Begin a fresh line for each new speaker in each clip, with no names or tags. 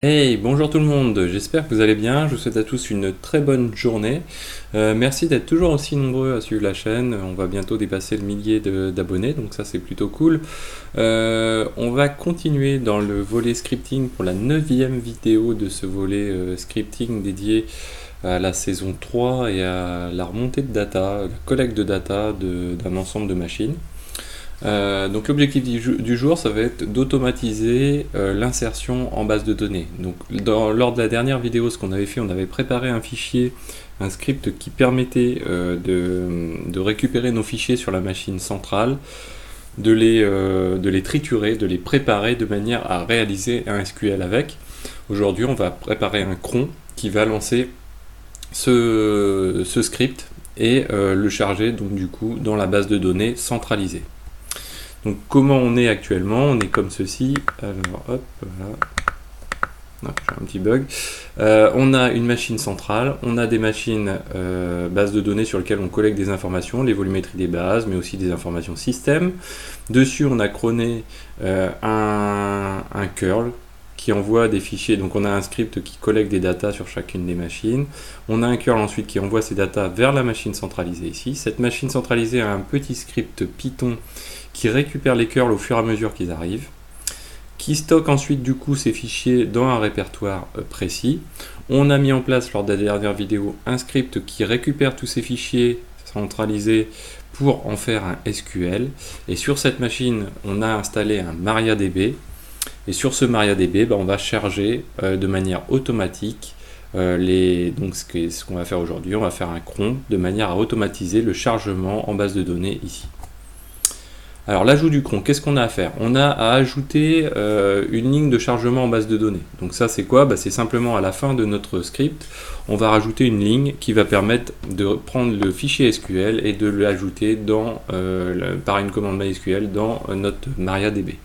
Hey, bonjour tout le monde, j'espère que vous allez bien, je vous souhaite à tous une très bonne journée. Merci d'être toujours aussi nombreux à suivre la chaîne, on va bientôt dépasser le millier d'abonnés, donc ça c'est plutôt cool. On va continuer dans le volet scripting pour la 9e vidéo de ce volet scripting dédié à la saison 3 et à la remontée de data, la collecte de data d'un ensemble de machines. Donc l'objectif du jour, ça va être d'automatiser l'insertion en base de données. Donc lors de la dernière vidéo, ce qu'on avait fait, on avait préparé un fichier, un script qui permettait de récupérer nos fichiers sur la machine centrale, de les triturer, de les préparer de manière à réaliser un SQL avec. Aujourd'hui, on va préparer un cron qui va lancer ce script et le charger donc du coup dans la base de données centralisée. Donc comment on est actuellement? On est comme ceci. Alors hop, voilà. Non, j'ai un petit bug. On a une machine centrale, on a des machines bases de données sur lesquelles on collecte des informations, les volumétries des bases, mais aussi des informations système. Dessus, on a cronné un curl qui envoie des fichiers. Donc on a un script qui collecte des datas sur chacune des machines. On a un curl ensuite qui envoie ces datas vers la machine centralisée ici. Cette machine centralisée a un petit script Python qui récupère les curls au fur et à mesure qu'ils arrivent, qui stocke ensuite du coup ces fichiers dans un répertoire précis. On a mis en place lors de la dernière vidéo un script qui récupère tous ces fichiers centralisés pour en faire un SQL. Et sur cette machine, on a installé un MariaDB. Et sur ce MariaDB, on va charger de manière automatique donc ce qu'on va faire aujourd'hui, on va faire un cron de manière à automatiser le chargement en base de données ici. Alors l'ajout du cron, qu'est-ce qu'on a à faire? On a à ajouter une ligne de chargement en base de données. Donc ça c'est quoi? C'est simplement à la fin de notre script, on va rajouter une ligne qui va permettre de prendre le fichier SQL et de l'ajouter par une commande MySQL dans notre MariaDB.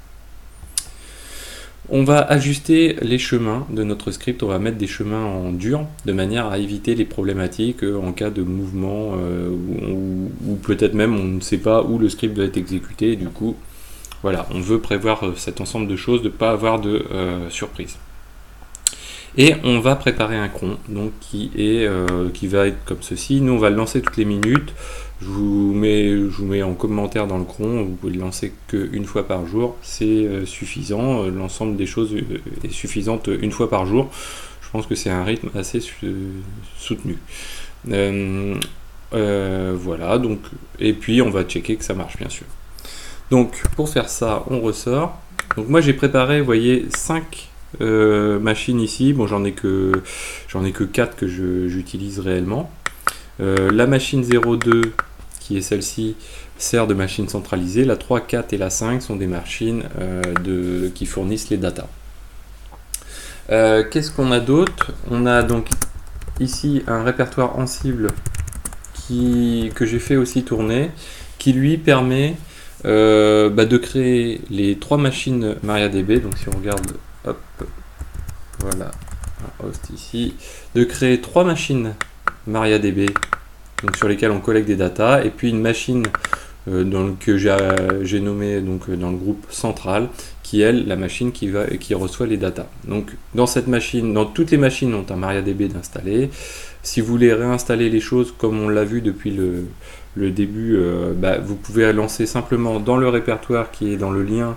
On va ajuster les chemins de notre script, on va mettre des chemins en dur de manière à éviter les problématiques en cas de mouvement ou peut-être même on ne sait pas où le script va être exécuté. Et du coup, voilà, on veut prévoir cet ensemble de choses, de ne pas avoir de surprise. Et on va préparer un cron donc qui va être comme ceci. Nous on va le lancer toutes les minutes. Je vous mets en commentaire dans le cron, vous pouvez le lancer qu'une fois par jour, c'est suffisant, l'ensemble des choses est suffisante une fois par jour. Je pense que c'est un rythme assez soutenu. Voilà, donc, et puis on va checker que ça marche bien sûr. Donc pour faire ça, on ressort. Donc moi j'ai préparé, vous voyez, 5 machines ici. Bon, j'en ai que 4 que j'utilise réellement. La machine 02 qui est celle-ci sert de machine centralisée. La 3, 4 et la 5 sont des machines qui fournissent les datas. Qu'est-ce qu'on a d'autre? On a donc ici un répertoire Ansible que j'ai fait aussi tourner, qui lui permet de créer les 3 machines MariaDB. Donc si on regarde, hop, voilà, un host ici, de créer 3 machines MariaDB donc sur lesquelles on collecte des datas, et puis une machine que j'ai nommée donc, dans le groupe central, qui est la machine qui reçoit les datas. Donc dans cette machine, dans toutes les machines ont un MariaDB d'installer. Si vous voulez réinstaller les choses comme on l'a vu depuis le début, vous pouvez lancer simplement dans le répertoire qui est dans le lien,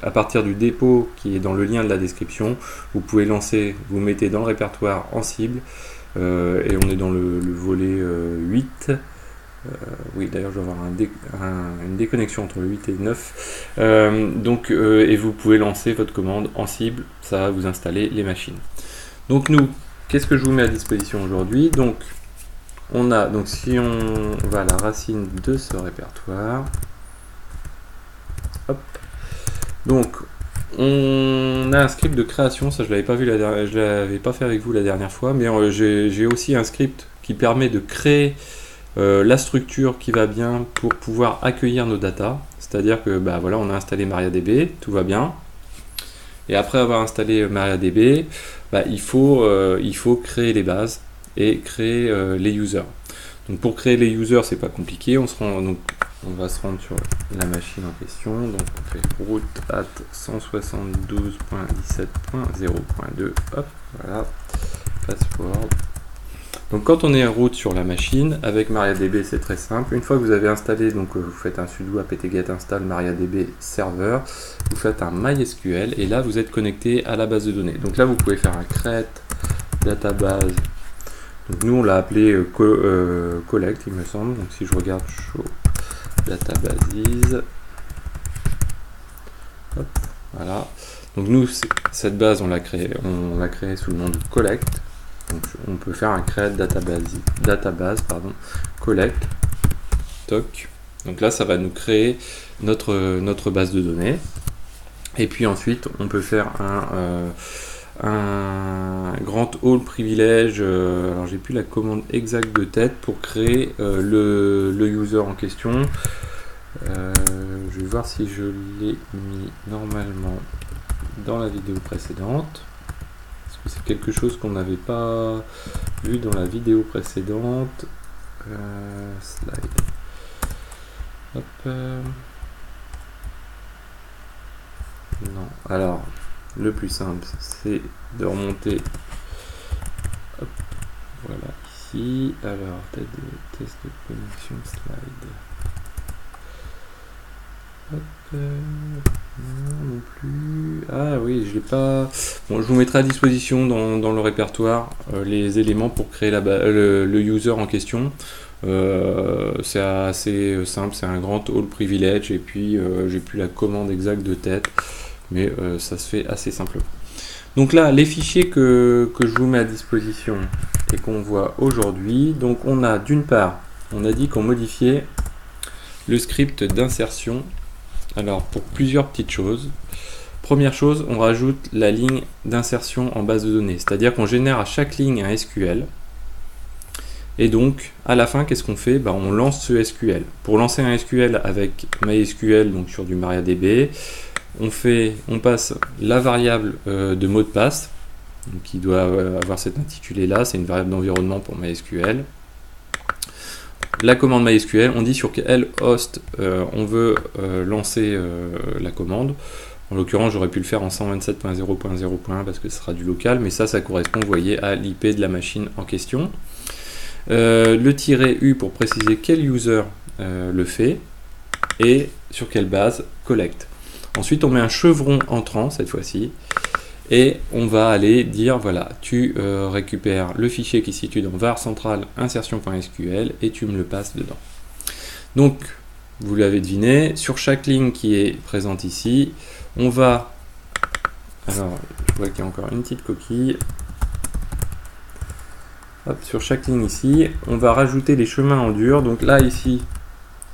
à partir du dépôt qui est dans le lien de la description, vous pouvez lancer, vous mettez dans le répertoire Ansible, et on est dans le volet 8. Oui, d'ailleurs je vais avoir une déconnexion entre le 8 et le 9. Et vous pouvez lancer votre commande Ansible, ça va vous installer les machines. Donc nous, qu'est-ce que je vous mets à disposition aujourd'hui? Donc on a, donc si on va à la racine de ce répertoire, hop, donc on a un script de création, ça je l'avais pas vu je l'avais pas fait avec vous la dernière fois, mais j'ai aussi un script qui permet de créer la structure qui va bien pour pouvoir accueillir nos datas. C'est-à-dire que voilà, on a installé MariaDB, tout va bien. Et après avoir installé MariaDB, il faut créer les bases et créer les users. Donc pour créer les users, c'est pas compliqué. Donc on va se rendre sur la machine en question. Donc on fait route at 172.17.0.2. Hop, voilà. Password. Donc quand on est en route sur la machine, avec MariaDB c'est très simple. Une fois que vous avez installé, donc vous faites un sudo apt-get install MariaDB server, vous faites un MySQL et là vous êtes connecté à la base de données. Donc là vous pouvez faire un create database. Donc nous on l'a appelé collect il me semble. Donc si je regarde show databases, hop, voilà. Donc nous cette base on l'a créée sous le nom de collect. Donc on peut faire un create database collect toc. Donc là ça va nous créer notre base de données. Et puis ensuite on peut faire un grand all privilège. Alors j'ai plus la commande exacte de tête pour créer le user en question. Je vais voir si je l'ai mis normalement dans la vidéo précédente. C'est quelque chose qu'on n'avait pas vu dans la vidéo précédente. Slide. Hop. Non. Alors, le plus simple, c'est de remonter. Hop. Voilà, ici. Alors, test de connexion slide. Hop. Non plus. Ah oui, je l'ai pas. Bon, je vous mettrai à disposition dans le répertoire les éléments pour créer le user en question. C'est assez simple, c'est un grand all privilege et puis j'ai plus la commande exacte de tête, mais ça se fait assez simplement. Donc là, les fichiers que je vous mets à disposition et qu'on voit aujourd'hui, donc on a d'une part, on a dit qu'on modifiait le script d'insertion. Alors pour plusieurs petites choses. Première chose, on rajoute la ligne d'insertion en base de données, c'est-à-dire qu'on génère à chaque ligne un SQL. Et donc, à la fin, qu'est-ce qu'on fait? On lance ce SQL. Pour lancer un SQL avec MySQL, donc sur du MariaDB, on passe la variable de mot de passe, donc qui doit avoir cet intitulé-là, c'est une variable d'environnement pour MySQL. La commande MySQL, on dit sur quel host on veut lancer la commande. En l'occurrence, j'aurais pu le faire en 127.0.0.1 parce que ce sera du local, mais ça correspond, vous voyez, à l'IP de la machine en question. Le tiret U pour préciser quel user le fait et sur quelle base collect. Ensuite, on met un chevron entrant cette fois-ci. Et on va aller dire, voilà, tu récupères le fichier qui se situe dans var central insertion.sql et tu me le passes dedans. Donc, vous l'avez deviné, sur chaque ligne qui est présente ici, on va... Alors, je vois qu'il y a encore une petite coquille. Hop, sur chaque ligne ici, on va rajouter les chemins en dur. Donc là, ici,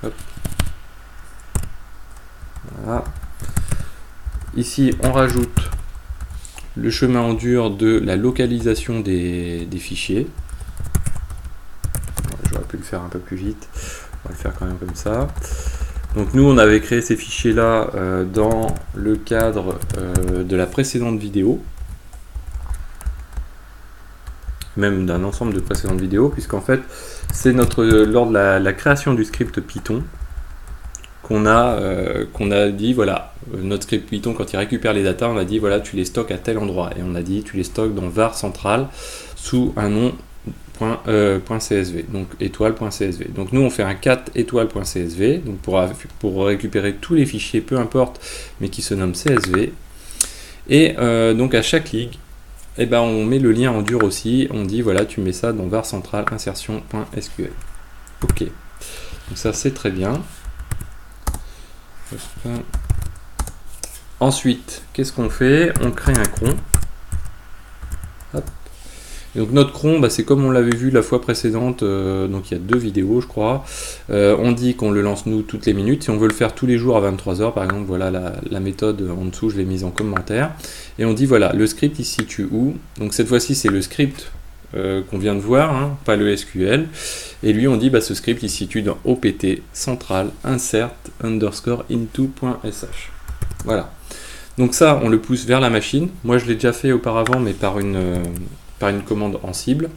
hop, voilà. Ici, on rajoute le chemin en dur de la localisation des fichiers. J'aurais pu le faire un peu plus vite. On va le faire quand même comme ça. Donc nous, on avait créé ces fichiers-là dans le cadre de la précédente vidéo. Même d'un ensemble de précédentes vidéos, puisqu'en fait, c'est lors de la création du script Python qu'on a dit, voilà, notre script Python, quand il récupère les datas, on a dit, voilà, tu les stockes à tel endroit. Et on a dit, tu les stockes dans var central sous un nom .csv, donc étoile.csv. Donc nous, on fait un cat étoile.csv, donc pour récupérer tous les fichiers, peu importe, mais qui se nomment CSV. Et donc à chaque ligne, on met le lien en dur aussi, on dit, voilà, tu mets ça dans var central insertion.sql. Ok, donc ça c'est très bien. Ensuite, qu'est-ce qu'on fait? On crée un cron. Hop. Et donc notre cron, c'est comme on l'avait vu la fois précédente, donc il y a 2 vidéos je crois. On dit qu'on le lance nous toutes les minutes. Si on veut le faire tous les jours à 23 h par exemple, voilà la méthode en dessous, je l'ai mise en commentaire. Et on dit voilà, le script il se situe où? Donc cette fois-ci c'est le script qu'on vient de voir, hein, pas le SQL. Et lui on dit ce script il se situe dans opt central insert underscore into.sh. Voilà. Donc ça on le pousse vers la machine. Moi je l'ai déjà fait auparavant mais par une commande en cible.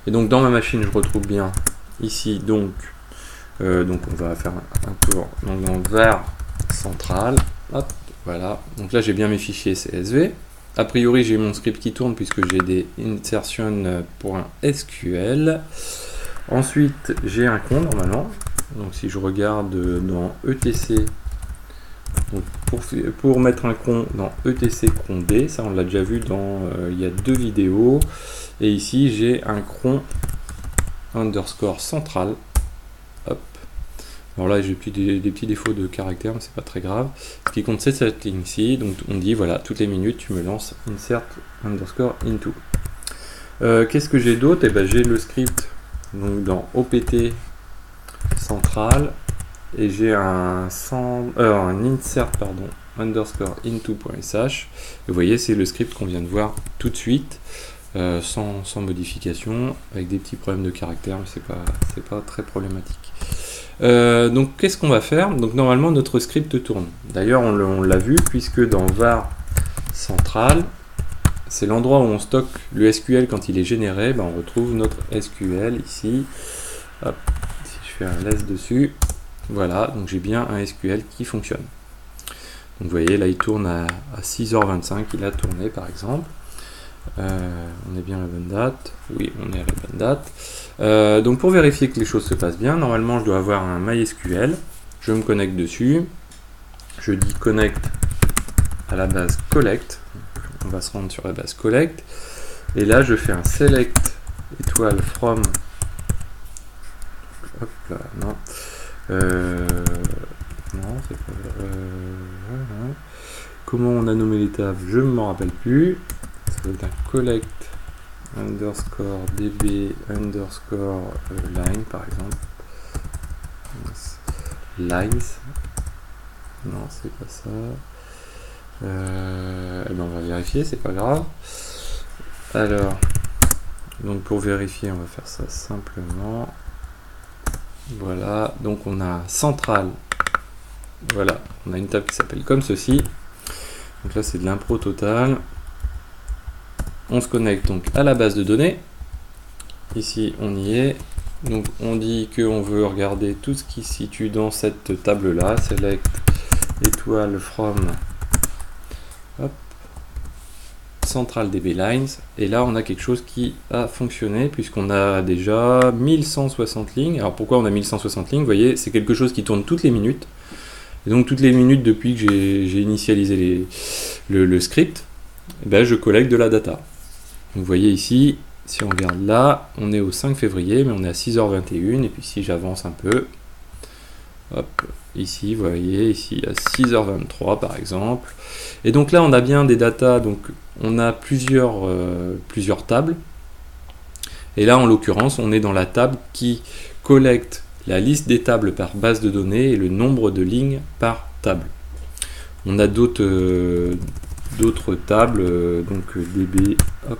Et donc dans ma machine je retrouve bien ici donc Donc on va faire un tour donc, dans var central. Hop, voilà. Donc là j'ai bien mes fichiers CSV. A priori j'ai mon script qui tourne puisque j'ai des insertion.sql. Ensuite j'ai un cron normalement. Donc si je regarde dans etc, donc pour mettre un cron dans etc cron d, ça on l'a déjà vu dans il y a 2 vidéos. Et ici j'ai un cron underscore central. Hop. Alors là j'ai des petits défauts de caractère, mais c'est pas très grave. Ce qui compte c'est cette ligne-ci. Donc on dit voilà, toutes les minutes tu me lances insert underscore into. Qu'est-ce que j'ai d'autre? Et ben j'ai le script donc dans opt central et j'ai un insert underscore into.sh. Vous voyez c'est le script qu'on vient de voir tout de suite. Sans modification, avec des petits problèmes de caractère, mais c'est pas très problématique. Donc qu'est-ce qu'on va faire? Donc normalement notre script tourne. D'ailleurs on l'a vu puisque dans var central, c'est l'endroit où on stocke le SQL quand il est généré. Ben, on retrouve notre SQL ici. Hop, si je fais un laisse dessus, voilà, donc j'ai bien un SQL qui fonctionne. Donc vous voyez là il tourne à 6h25, il a tourné par exemple. On est bien à la bonne date. Oui, on est à la bonne date. Donc pour vérifier que les choses se passent bien, normalement je dois avoir un MySQL. Je me connecte dessus. Je dis connect à la base collect. On va se rendre sur la base collect. Et là je fais un select étoile from. Hop là, non. Non, c'est pas. Voilà. Comment on a nommé les tables, je ne m'en rappelle plus. Ça va être un collect underscore db underscore line par exemple. Lines. Non, c'est pas ça. Eh ben on va vérifier, c'est pas grave. Alors, donc pour vérifier, on va faire ça simplement. Voilà, donc on a central. Voilà, on a une table qui s'appelle comme ceci. Donc là, c'est de l'impro total. On se connecte donc à la base de données. Ici, on y est. Donc, on dit qu'on veut regarder tout ce qui se situe dans cette table-là. Select étoile from hop, central db lines. Et là, on a quelque chose qui a fonctionné puisqu'on a déjà 1160 lignes. Alors, pourquoi on a 1160 lignes? Vous voyez, c'est quelque chose qui tourne toutes les minutes. Et donc, toutes les minutes depuis que j'ai initialisé le script, eh ben, je collecte de la data. Vous voyez ici, si on regarde là, on est au 5 février, mais on est à 6h21, et puis si j'avance un peu, hop, ici, vous voyez, ici à 6h23 par exemple. Et donc là, on a bien des datas, donc on a plusieurs tables. Et là, en l'occurrence, on est dans la table qui collecte la liste des tables par base de données et le nombre de lignes par table. On a d'autres tables, donc db, hop,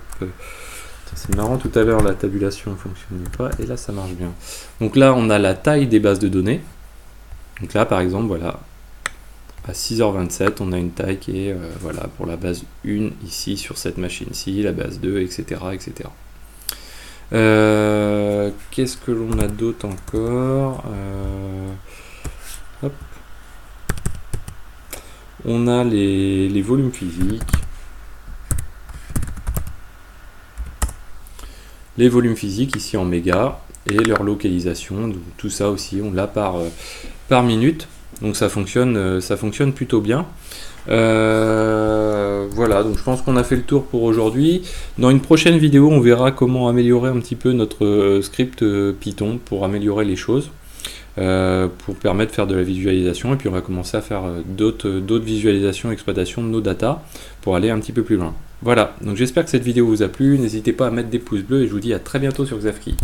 c'est marrant, tout à l'heure la tabulation ne fonctionnait pas, et là ça marche bien. Donc là on a la taille des bases de données, donc là par exemple, voilà, à 6h27, on a une taille qui est, voilà, pour la base 1 ici sur cette machine-ci, la base 2, etc. etc. Qu'est-ce que l'on a d'autre encore? Hop. On a les volumes physiques. Les volumes physiques ici en mégas et leur localisation. Donc, tout ça aussi, on l'a par minute. Donc ça fonctionne plutôt bien. Voilà, donc je pense qu'on a fait le tour pour aujourd'hui. Dans une prochaine vidéo, on verra comment améliorer un petit peu notre script Python pour améliorer les choses. Pour permettre de faire de la visualisation, et puis on va commencer à faire d'autres visualisations, exploitation de nos datas pour aller un petit peu plus loin. Voilà, donc j'espère que cette vidéo vous a plu, n'hésitez pas à mettre des pouces bleus et je vous dis à très bientôt sur Xavki.